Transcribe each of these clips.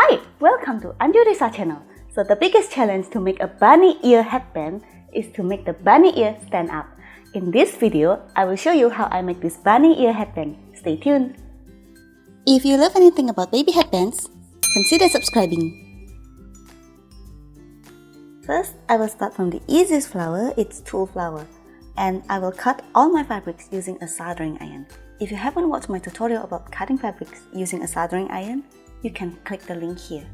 Hi, welcome to Anjurisa channel. So the biggest challenge to make a bunny ear headband is to make the bunny ear stand up. In this video, I will show you how I make this bunny ear headband. Stay tuned. If you love anything about baby headbands, consider subscribing. First, I will start from the easiest flower, it's tulle flower. And I will cut all my fabrics using a soldering iron. If you haven't watched my tutorial about cutting fabrics using a soldering iron, you can click the link here.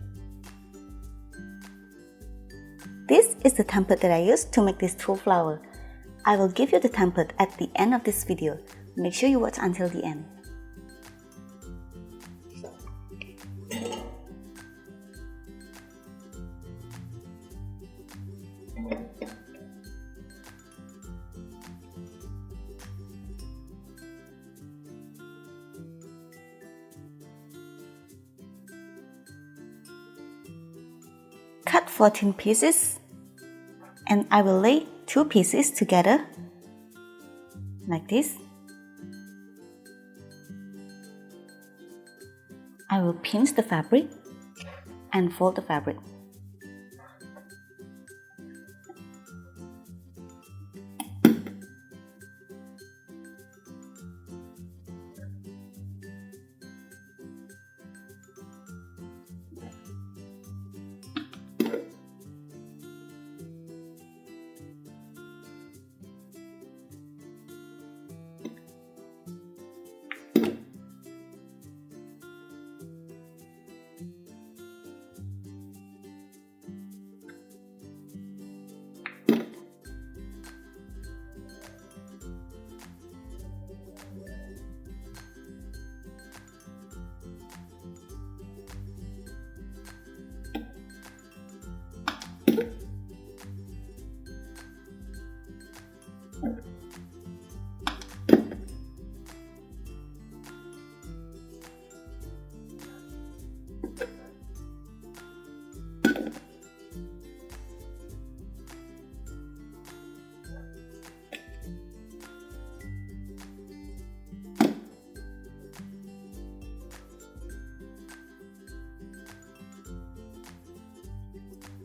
This is the template that I used to make this tulle flower. I will give you the template at the end of this video. Make sure you watch until the end. Cut 14 pieces, and I will lay 2 pieces together like this. I will pinch the fabric and fold the fabric.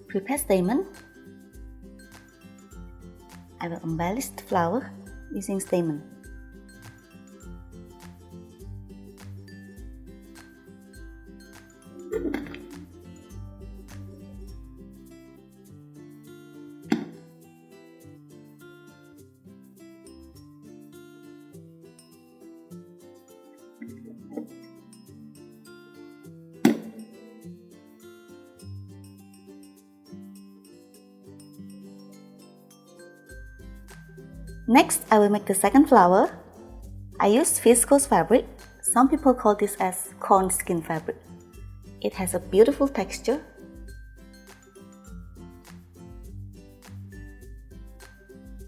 Prepare stamen. I will embellish the flower using stamen. Next, I will make the second flower. I used viscose fabric. Some people call this as corn skin fabric. It has a beautiful texture.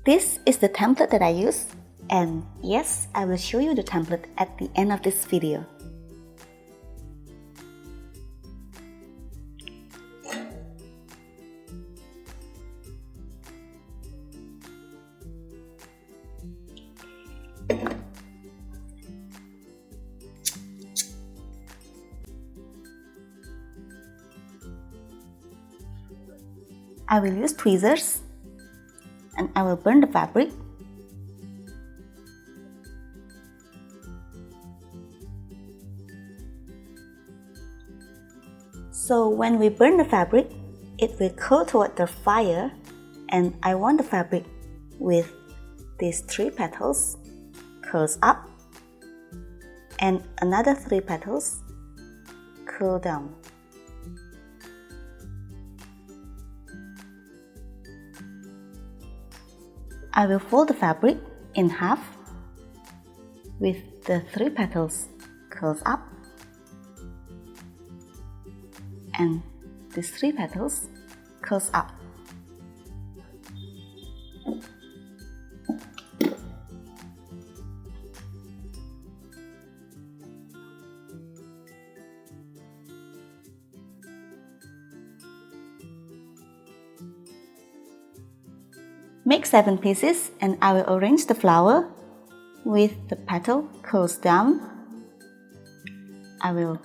This is the template that I use, and yes, I will show you the template at the end of this video. I will use tweezers and I will burn the fabric. So when we burn the fabric, it will curl toward the fire, and I want the fabric with these 3 petals curls up and another 3 petals curl down. I will fold the fabric in half with the 3 petals curls up and these 3 petals curls up. Make 7 pieces, and I will arrange the flower with the petal curls down. I will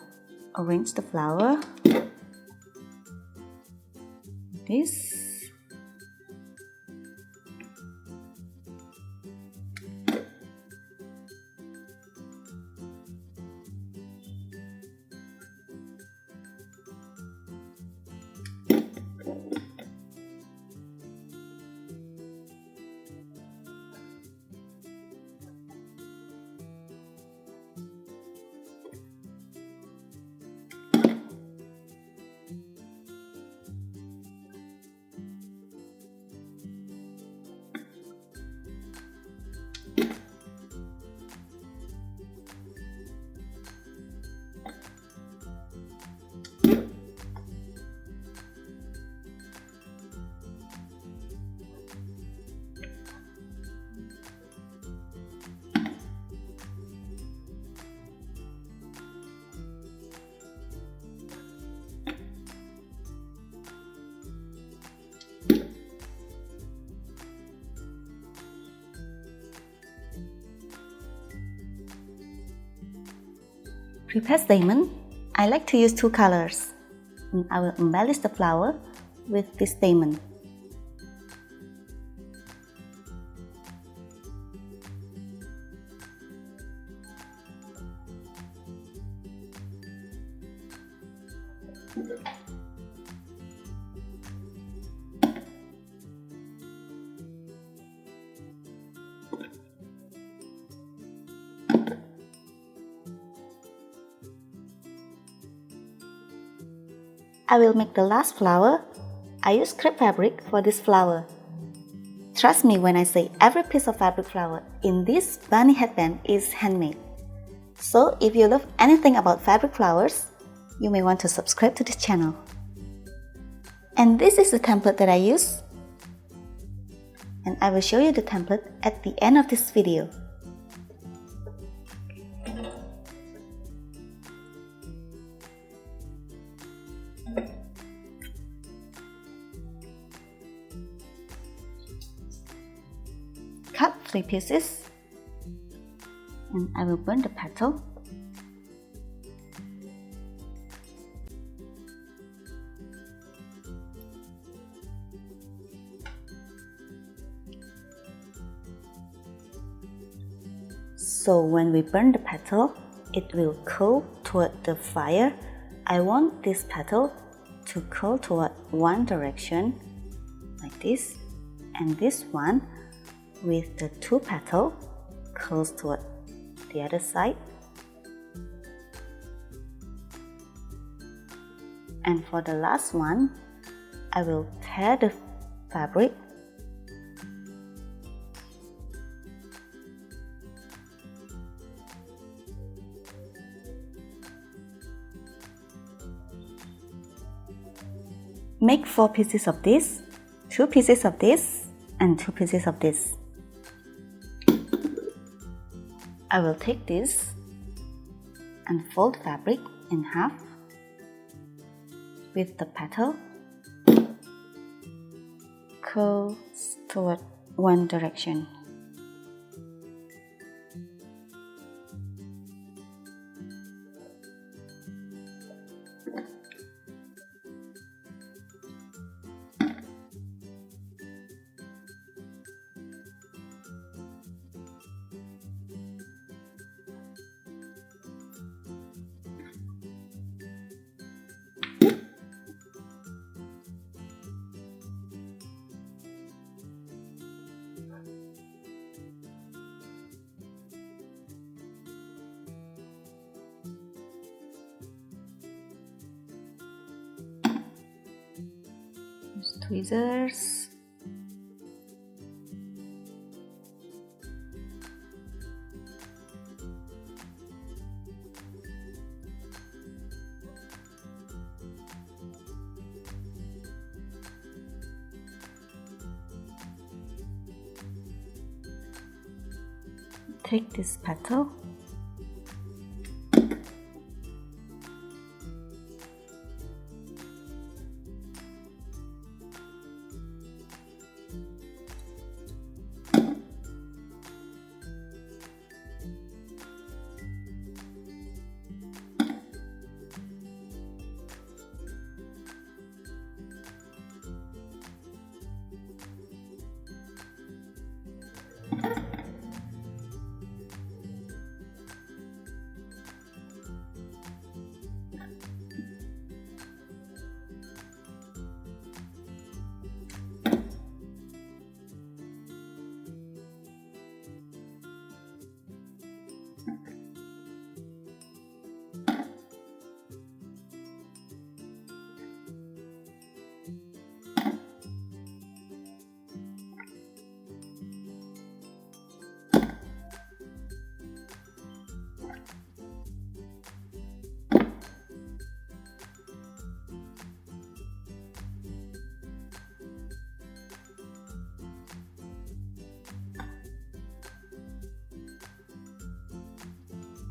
arrange the flower like this. Crepe diamond, I like to use two colors. And I will embellish the flower with this diamond. I will make the last flower. I use crepe fabric for this flower. Trust me when I say every piece of fabric flower in this bunny headband is handmade. So if you love anything about fabric flowers, you may want to subscribe to this channel. And this is the template that I use. And I will show you the template at the end of this video. Cut 3 pieces, and I will burn the petal. So when we burn the petal, it will curl toward the fire. I want this petal to curl toward one direction, like this, and this one with the 2 petals curls toward the other side. And for the last one, I will tear the fabric . Make 4 pieces of this, 2 pieces of this, and 2 pieces of this. I will take this and fold fabric in half with the petal curls toward one direction. Use tweezers. Take this petal .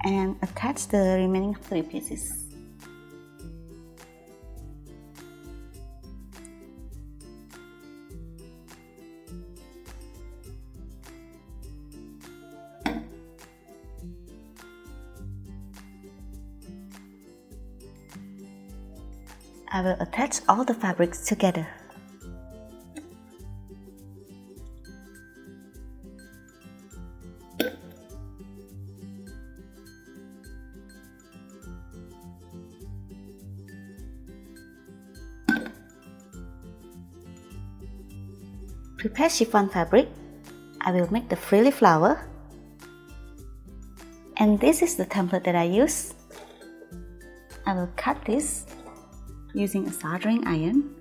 and attach the remaining 3 pieces. I will attach all the fabrics together. Prepare chiffon fabric. I will make the frilly flower. And this is the template that I use. I will cut this using a soldering iron.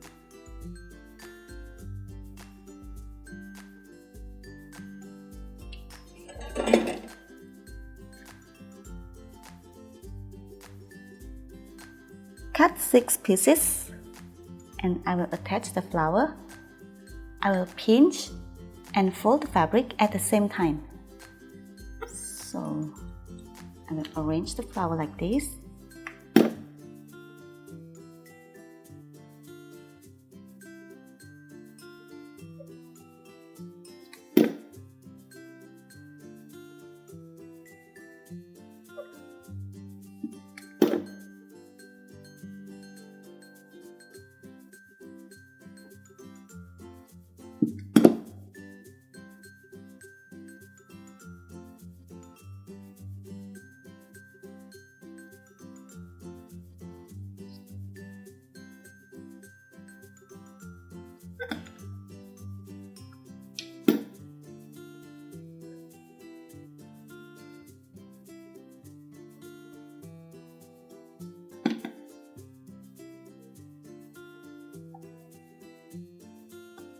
Cut 6 pieces and I will attach the flower. I will pinch and fold the fabric at the same time. So I will arrange the flower like this.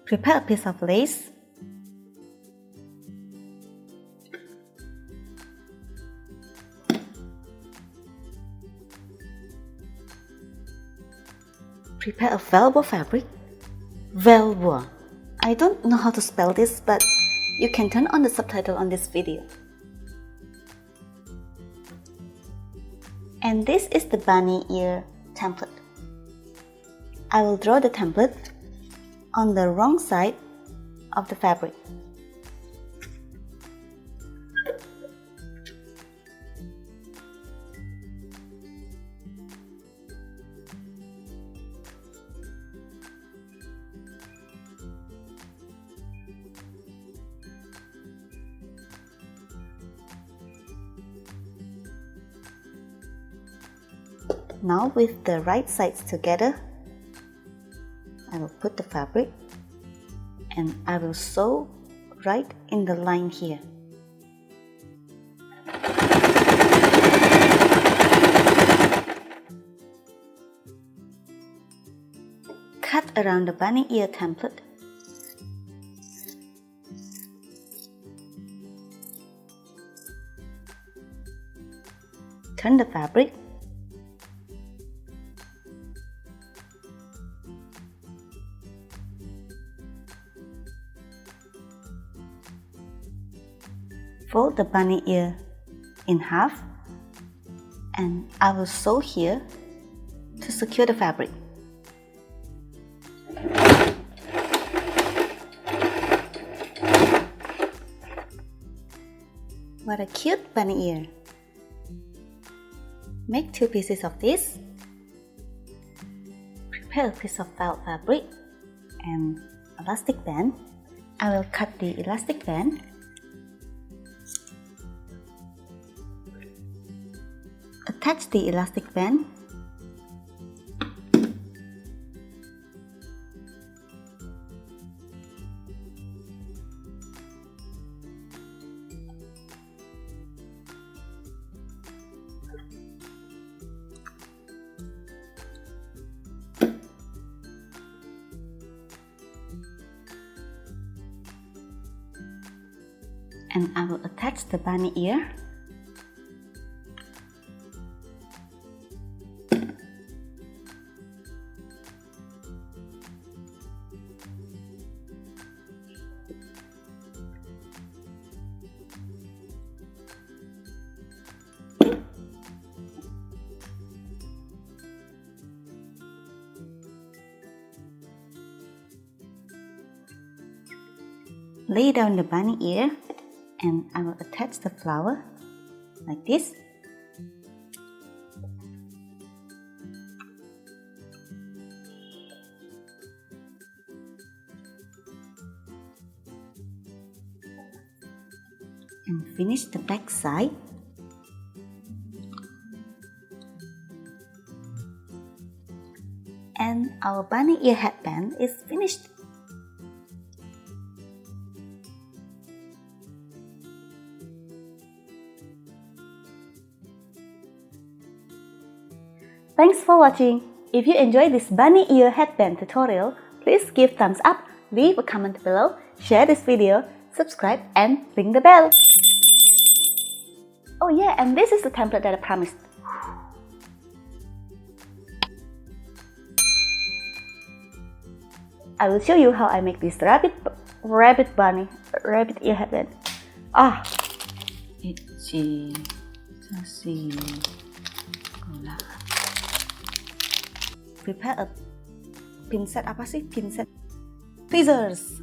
Prepare a piece of lace. Prepare a velvet fabric. Velvet. I don't know how to spell this, but you can turn on the subtitle on this video. And this is the bunny ear template. I will draw the template on the wrong side of the fabric. Now with the right sides together, I will put the fabric and I will sew right in the line here. Cut around the bunny ear template. Turn the fabric. Fold the bunny ear in half and I will sew here to secure the fabric. What a cute bunny ear! Make 2 pieces of this. Prepare a piece of felt fabric and elastic band. I will cut the elastic band. Attach the elastic band. And I will attach the bunny ear. lay down the bunny ear and I will attach the flower like this. And finish the back side. And our bunny ear headband is finished. Thanks for watching. If you enjoyed this bunny ear headband tutorial, please give thumbs up, leave a comment below, share this video, subscribe and ring the bell. Oh yeah, and this is the template that I promised. I will show you how I make this rabbit ear headband. Itchy, sassy, gula. Prepare a pinset, apa sih pinset? Tweezers.